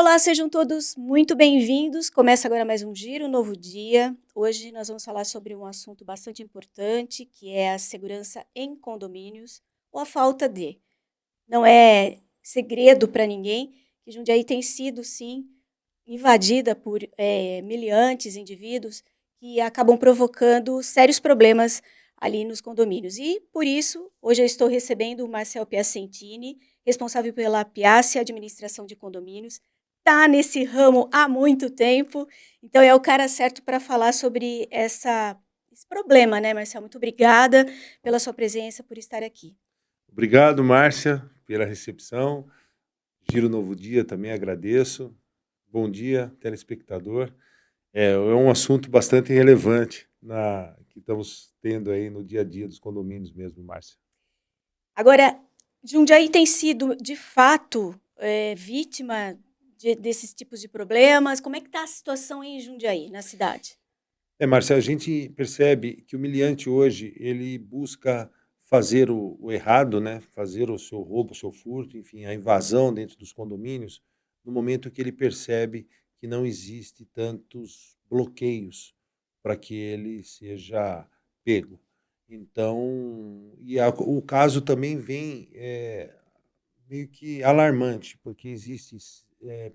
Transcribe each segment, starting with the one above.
Olá, sejam todos muito bem-vindos. Começa agora mais um Giro, um novo dia. Hoje nós vamos falar sobre um assunto bastante importante, que é a segurança em condomínios, ou a falta de. Não é segredo para ninguém que Jundiaí tem sido, sim, invadida por miliantes, indivíduos que acabam provocando sérios problemas ali nos condomínios. E, por isso, hoje eu estou recebendo o Marcel Piacentini, responsável pela Piace Administração de Condomínios. Está nesse ramo há muito tempo, então é o cara certo para falar sobre esse problema, né, Marcel? Muito obrigada pela sua presença, por estar aqui. Obrigado, Márcia, pela recepção. Giro Novo Dia também agradeço. Bom dia, telespectador. É um assunto bastante relevante que estamos tendo aí no dia a dia dos condomínios mesmo, Márcia. Agora, Jundiaí tem sido, de fato, vítima desses tipos de problemas? Como é que está a situação em Jundiaí, na cidade? Márcia, a gente percebe que o miliante hoje, ele busca fazer o errado, né? Fazer o seu roubo, o seu furto, enfim, a invasão dentro dos condomínios, no momento que ele percebe que não existe tantos bloqueios para que ele seja pego. Então, o caso também vem meio que alarmante, porque existem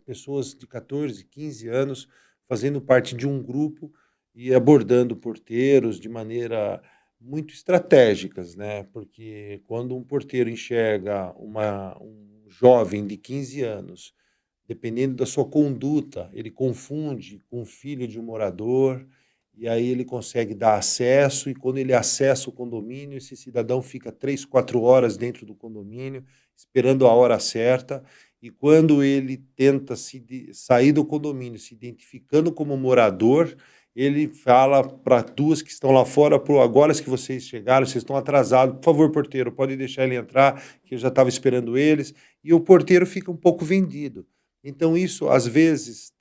pessoas de 14, 15 anos fazendo parte de um grupo e abordando porteiros de maneira muito estratégicas, né? Porque quando um porteiro enxerga um jovem de 15 anos, dependendo da sua conduta, ele confunde com o filho de um morador, e aí ele consegue dar acesso, e quando ele acessa o condomínio, esse cidadão fica 3, 4 horas dentro do condomínio, esperando a hora certa, e quando ele tenta sair do condomínio, se identificando como morador, ele fala para duas que estão lá fora: agora que vocês chegaram, vocês estão atrasados, por favor, porteiro, pode deixar ele entrar, que eu já estava esperando eles, e o porteiro fica um pouco vendido. Então isso, às vezes,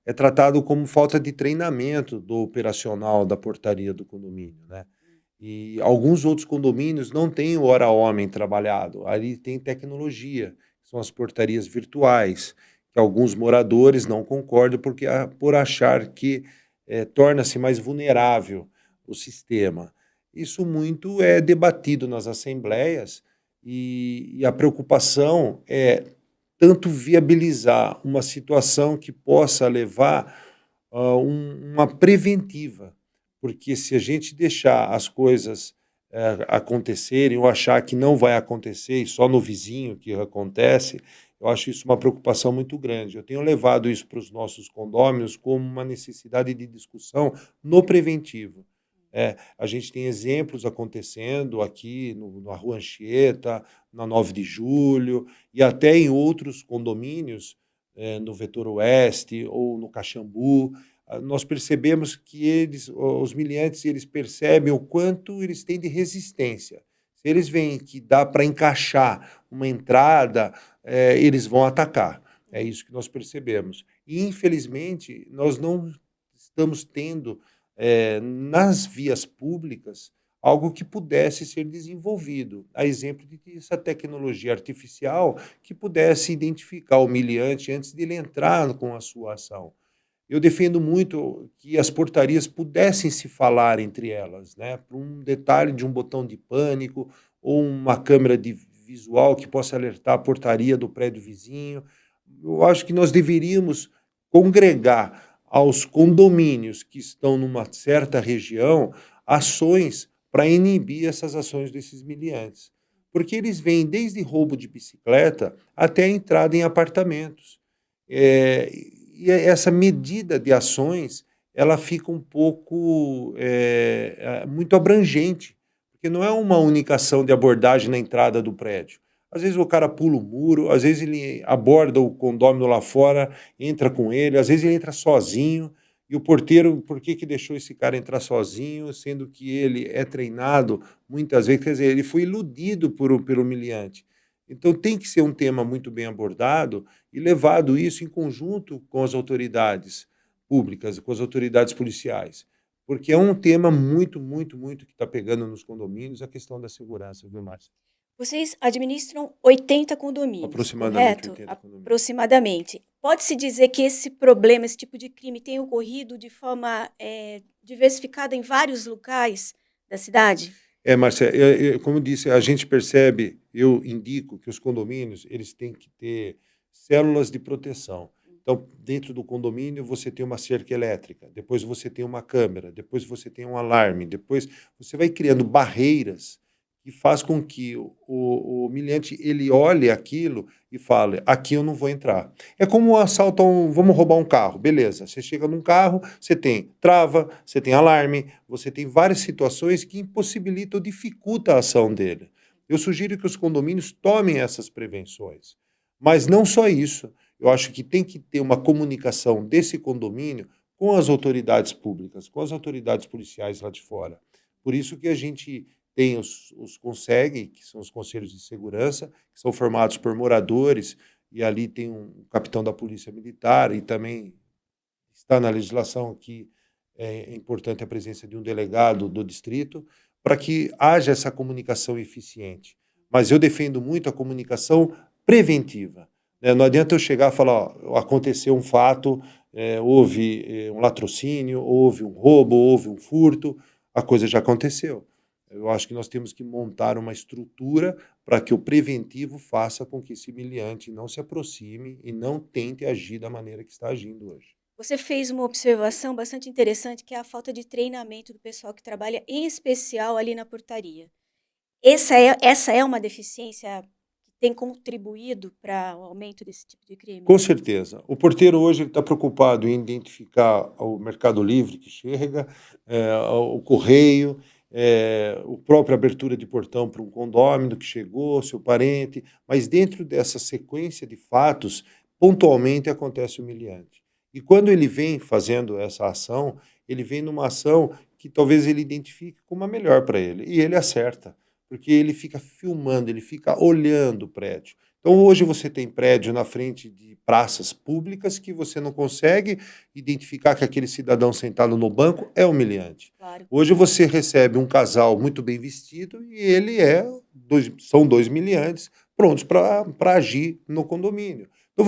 é tratado como falta de treinamento do operacional da portaria do condomínio, né? E alguns outros condomínios não têm o hora homem trabalhado, ali tem tecnologia, são as portarias virtuais, que alguns moradores não concordam por achar que torna-se mais vulnerável o sistema. Isso muito é debatido nas assembleias e a preocupação é tanto viabilizar uma situação que possa levar a uma preventiva, porque se a gente deixar as coisas acontecerem ou achar que não vai acontecer e só no vizinho que acontece, eu acho isso uma preocupação muito grande. Eu tenho levado isso para os nossos condôminos como uma necessidade de discussão no preventivo. A gente tem exemplos acontecendo aqui na Rua Anchieta, na 9 de Julho, e até em outros condomínios, no Vetor Oeste ou no Caxambu. Nós percebemos que os miliantes, eles percebem o quanto eles têm de resistência. Se eles veem que dá para encaixar uma entrada, eles vão atacar. É isso que nós percebemos. E, infelizmente, nós não estamos tendo nas vias públicas algo que pudesse ser desenvolvido, a exemplo dessa tecnologia artificial que pudesse identificar o miliante antes de ele entrar com a sua ação. Eu defendo muito que as portarias pudessem se falar entre elas, né? Por um detalhe de um botão de pânico ou uma câmera de visual que possa alertar a portaria do prédio vizinho. Eu acho que nós deveríamos congregar aos condomínios que estão numa certa região ações para inibir essas ações desses miliantes. Porque eles vêm desde roubo de bicicleta até a entrada em apartamentos. E essa medida de ações, ela fica um pouco muito abrangente, porque não é uma única ação de abordagem na entrada do prédio. Às vezes o cara pula o muro, às vezes ele aborda o condômino lá fora, entra com ele, às vezes ele entra sozinho, e o porteiro, por que deixou esse cara entrar sozinho, sendo que ele é treinado muitas vezes, quer dizer, ele foi iludido pelo humilhante. Então tem que ser um tema muito bem abordado e levado isso em conjunto com as autoridades públicas, com as autoridades policiais, porque é um tema muito, muito, muito que está pegando nos condomínios, a questão da segurança, viu, Márcia? Vocês administram 80 condomínios, Aproximadamente correto? 80 condomínios. Aproximadamente. Pode-se dizer que esse problema, esse tipo de crime tem ocorrido de forma, diversificada em vários locais da cidade? Márcia, como eu disse, a gente percebe, eu indico que os condomínios, eles têm que ter células de proteção. Então, dentro do condomínio, você tem uma cerca elétrica, depois você tem uma câmera, depois você tem um alarme, depois você vai criando barreiras que faz com que o humilhante ele olhe aquilo e fale, aqui eu não vou entrar. É como um assalto, vamos roubar um carro, beleza. Você chega num carro, você tem trava, você tem alarme, você tem várias situações que impossibilitam, dificultam a ação dele. Eu sugiro que os condomínios tomem essas prevenções. Mas não só isso. Eu acho que tem que ter uma comunicação desse condomínio com as autoridades públicas, com as autoridades policiais lá de fora. Por isso que a gente tem os CONSEG, que são os conselhos de segurança, que são formados por moradores, e ali tem um capitão da Polícia Militar, e também está na legislação que é importante a presença de um delegado do distrito, para que haja essa comunicação eficiente. Mas eu defendo muito a comunicação preventiva. Né? Não adianta eu chegar e falar, ó, aconteceu um fato, houve um latrocínio, houve um roubo, houve um furto, a coisa já aconteceu. Eu acho que nós temos que montar uma estrutura para que o preventivo faça com que esse humilhante não se aproxime e não tente agir da maneira que está agindo hoje. Você fez uma observação bastante interessante, que é a falta de treinamento do pessoal que trabalha, em especial ali na portaria. Essa é uma deficiência que tem contribuído para o aumento desse tipo de crime? Com certeza. O porteiro hoje está preocupado em identificar o Mercado Livre que chega, o correio, o próprio abertura de portão para um condômino que chegou, seu parente, mas dentro dessa sequência de fatos, pontualmente acontece o humilhante. E quando ele vem fazendo essa ação, ele vem numa ação que talvez ele identifique como a melhor para ele, e ele acerta, porque ele fica filmando, ele fica olhando o prédio. Então, hoje você tem prédio na frente de praças públicas que você não consegue identificar que aquele cidadão sentado no banco é humilhante. Claro. Hoje você recebe um casal muito bem vestido e são dois humilhantes prontos para agir no condomínio. Então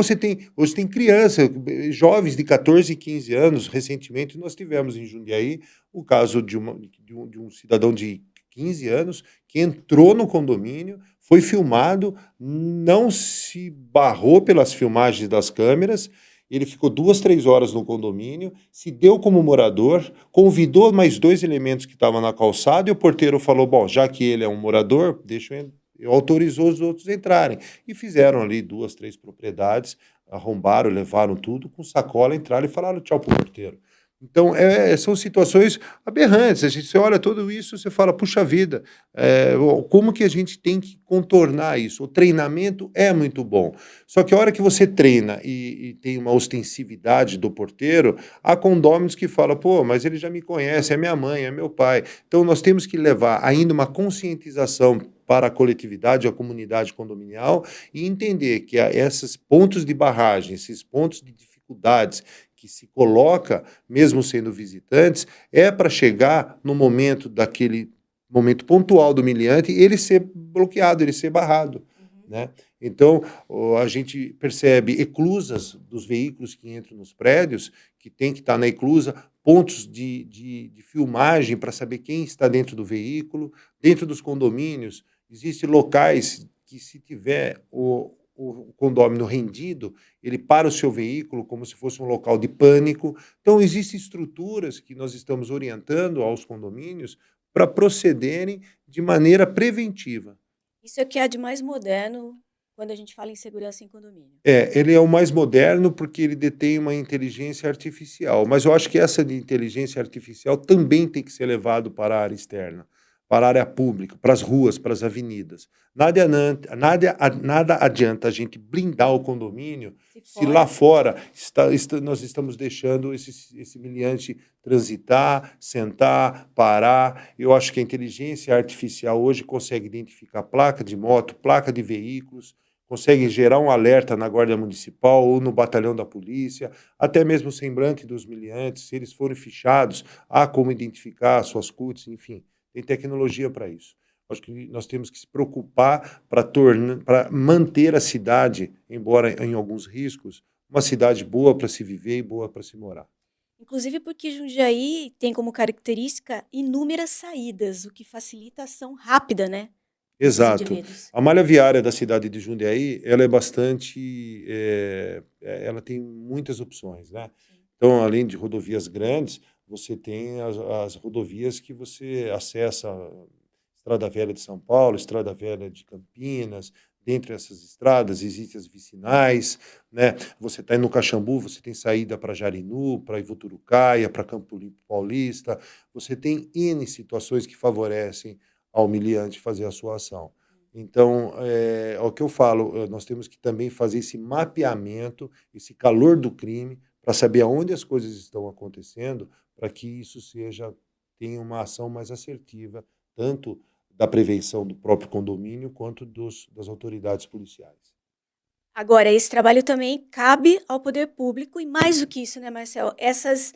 hoje tem criança, jovens de 14 e 15 anos. Recentemente nós tivemos em Jundiaí o caso de um cidadão de 15 anos que entrou no condomínio, foi filmado, não se barrou pelas filmagens das câmeras, ele ficou 2, 3 horas no condomínio, se deu como morador, convidou mais 2 elementos que estavam na calçada e o porteiro falou, bom, já que ele é um morador, autorizou os outros entrarem. E fizeram ali 2, 3 propriedades, arrombaram, levaram tudo, com sacola, entraram e falaram tchau pro porteiro. Então, são situações aberrantes. Você olha tudo isso, você fala, puxa vida, como que a gente tem que contornar isso? O treinamento é muito bom. Só que a hora que você treina e tem uma ostensividade do porteiro, há condôminos que falam, pô, mas ele já me conhece, é minha mãe, é meu pai. Então, nós temos que levar ainda uma conscientização para a coletividade, a comunidade condominial, e entender que esses pontos de barragem, esses pontos de dificuldades que se coloca, mesmo sendo visitantes, é para chegar no daquele momento pontual do humilhante, ele ser bloqueado, ele ser barrado. Né? Então, a gente percebe eclusas dos veículos que entram nos prédios, que tem que estar na eclusa, pontos de filmagem para saber quem está dentro do veículo. Dentro dos condomínios, existem locais que, se tiver o condômino rendido, ele para o seu veículo como se fosse um local de pânico. Então, existem estruturas que nós estamos orientando aos condomínios para procederem de maneira preventiva. Isso é o que há de mais moderno quando a gente fala em segurança em condomínio. Ele é o mais moderno porque ele detém uma inteligência artificial, mas eu acho que essa de inteligência artificial também tem que ser levado para a área externa, para a área pública, para as ruas, para as avenidas. Nada adianta a gente blindar o condomínio se lá fora nós estamos deixando esse humilhante transitar, sentar, parar. Eu acho que a inteligência artificial hoje consegue identificar placa de moto, placa de veículos, consegue gerar um alerta na Guarda Municipal ou no batalhão da polícia, até mesmo o semblante dos humilhantes, se eles forem fichados, há como identificar suas CUTs, enfim, tem tecnologia para isso. Acho que nós temos que se preocupar para manter a cidade, embora em alguns riscos, uma cidade boa para se viver e boa para se morar. Inclusive porque Jundiaí tem como característica inúmeras saídas, o que facilita a ação rápida, né, desses Exato. indivíduos. A malha viária da cidade de Jundiaí, ela é bastante, ela tem muitas opções, né? Sim. Então, além de rodovias grandes, você tem as rodovias que você acessa Estrada Velha de São Paulo, Estrada Velha de Campinas. Dentre essas estradas existem as vicinais, né? Você está indo no Caxambu, você tem saída para Jarinu, para Ivoturucaia, para Campo Limpo Paulista. Você tem N situações que favorecem ao miliante fazer a sua ação. Então, é o que eu falo, nós temos que também fazer esse mapeamento, esse calor do crime, para saber aonde as coisas estão acontecendo, para que isso tenha uma ação mais assertiva, tanto da prevenção do próprio condomínio, quanto das autoridades policiais. Agora, esse trabalho também cabe ao poder público, e mais do que isso, né, Marcel? Esses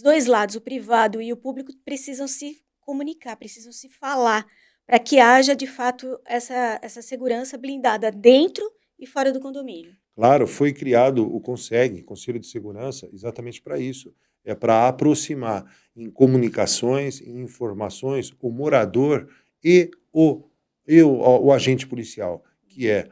dois lados, o privado e o público, precisam se comunicar, precisam se falar, para que haja, de fato, essa segurança blindada dentro e fora do condomínio. Claro, foi criado o CONSEG, Conselho de Segurança, exatamente para isso. É para aproximar em comunicações, em informações, o morador e o agente policial, que é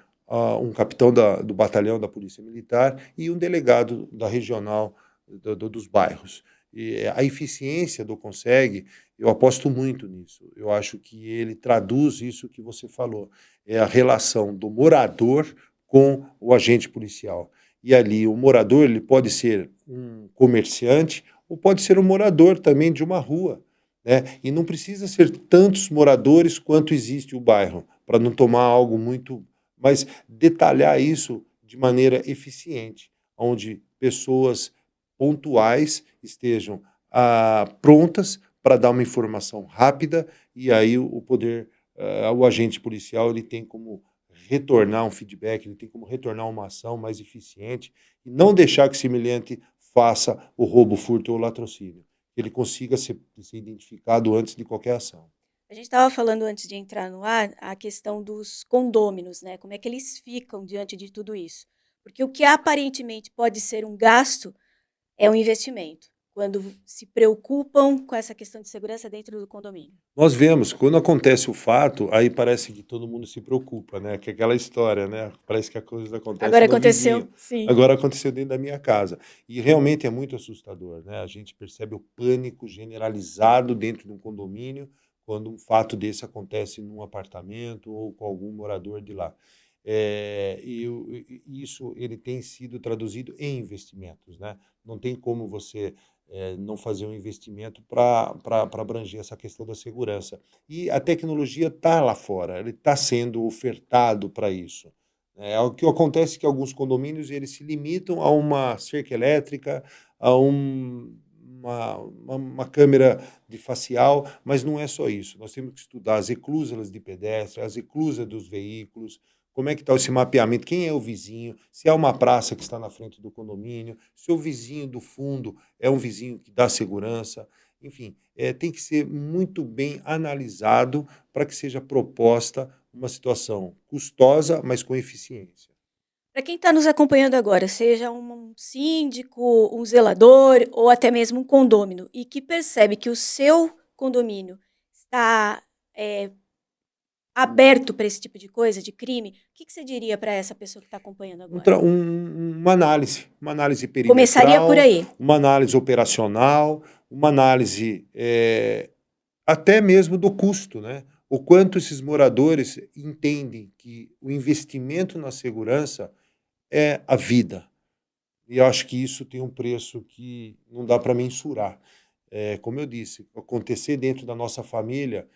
um capitão do batalhão da Polícia Militar e um delegado da regional dos bairros. E a eficiência do CONSEG, eu aposto muito nisso. Eu acho que ele traduz isso que você falou. É a relação do morador com o agente policial. E ali o morador ele pode ser um comerciante ou pode ser um morador também de uma rua, né? E não precisa ser tantos moradores quanto existe o bairro, para não tomar algo muito, mas detalhar isso de maneira eficiente, onde pessoas pontuais estejam prontas para dar uma informação rápida e aí o agente policial ele tem como retornar um feedback, ele tem como retornar uma ação mais eficiente e não deixar que esse semelhante faça o roubo, furto ou latrocínio. Que ele consiga ser identificado antes de qualquer ação. A gente estava falando antes de entrar no ar a questão dos condôminos, né? Como é que eles ficam diante de tudo isso? Porque o que aparentemente pode ser um gasto é um investimento, quando se preocupam com essa questão de segurança dentro do condomínio. Nós vemos, quando acontece o fato, aí parece que todo mundo se preocupa, né? Que é aquela história, né? Parece que a coisa acontece Agora no aconteceu? vizinho. Sim. Agora aconteceu dentro da minha casa. E realmente é muito assustador, né? A gente percebe o pânico generalizado dentro de um condomínio quando um fato desse acontece num apartamento ou com algum morador de lá. Isso ele tem sido traduzido em investimentos, né? Não tem como você não fazer um investimento para abranger essa questão da segurança. E a tecnologia está lá fora, ele está sendo ofertado para isso. O que acontece é que alguns condomínios eles se limitam a uma cerca elétrica, a uma câmera de facial, mas não é só isso. Nós temos que estudar as eclusas de pedestres, as eclusas dos veículos, como é que está esse mapeamento, quem é o vizinho, se é uma praça que está na frente do condomínio, se o vizinho do fundo é um vizinho que dá segurança, enfim, tem que ser muito bem analisado para que seja proposta uma situação custosa, mas com eficiência. Para quem está nos acompanhando agora, seja um síndico, um zelador ou até mesmo um condômino, e que percebe que o seu condomínio está aberto para esse tipo de coisa, de crime, o que você diria para essa pessoa que está acompanhando agora? Uma análise Começaria por perimetral, aí. uma análise operacional, uma análise até mesmo do custo, né? O quanto esses moradores entendem que o investimento na segurança é a vida. E eu acho que isso tem um preço que não dá para mensurar. Como eu disse, acontecer dentro da nossa família,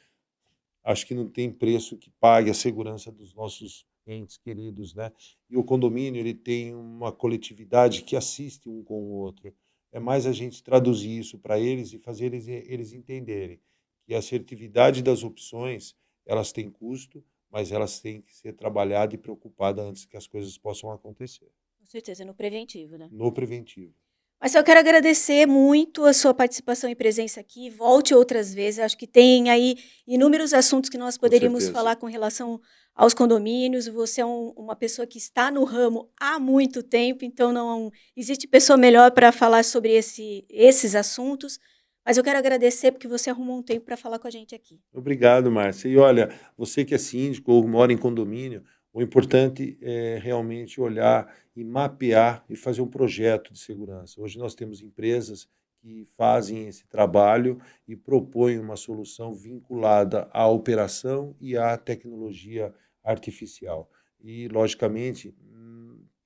acho que não tem preço que pague a segurança dos nossos entes queridos, né? E o condomínio, ele tem uma coletividade que assiste um com o outro. É mais a gente traduzir isso para eles e fazer eles entenderem que a assertividade das opções, elas têm custo, mas elas têm que ser trabalhadas e preocupadas antes que as coisas possam acontecer, Com certeza, no preventivo, né? no preventivo. Mas eu quero agradecer muito a sua participação e presença aqui. Volte outras vezes. Acho que tem aí inúmeros assuntos que nós Com poderíamos certeza. falar com relação aos condomínios. Você é uma pessoa que está no ramo há muito tempo, então não existe pessoa melhor para falar sobre esses assuntos. Mas eu quero agradecer porque você arrumou um tempo para falar com a gente aqui. Obrigado, Márcia. E olha, você que é síndico ou mora em condomínio, o importante é realmente olhar e mapear e fazer um projeto de segurança. Hoje nós temos empresas que fazem esse trabalho e propõem uma solução vinculada à operação e à tecnologia artificial. E, logicamente,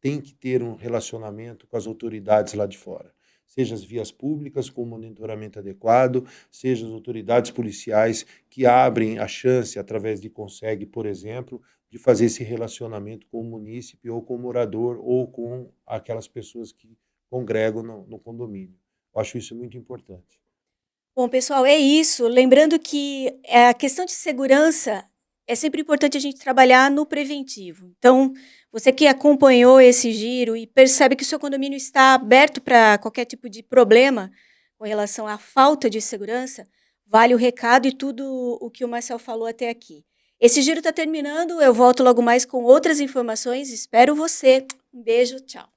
tem que ter um relacionamento com as autoridades lá de fora. Seja as vias públicas com monitoramento adequado, seja as autoridades policiais que abrem a chance, através de Conseg, por exemplo, de fazer esse relacionamento com o munícipe ou com o morador ou com aquelas pessoas que congregam no condomínio. Eu acho isso muito importante. Bom, pessoal, é isso. Lembrando que a questão de segurança é sempre importante a gente trabalhar no preventivo. Então, você que acompanhou esse giro e percebe que o seu condomínio está aberto para qualquer tipo de problema com relação à falta de segurança, vale o recado e tudo o que o Marcel falou até aqui. Esse giro está terminando, eu volto logo mais com outras informações. Espero você. Um beijo, tchau.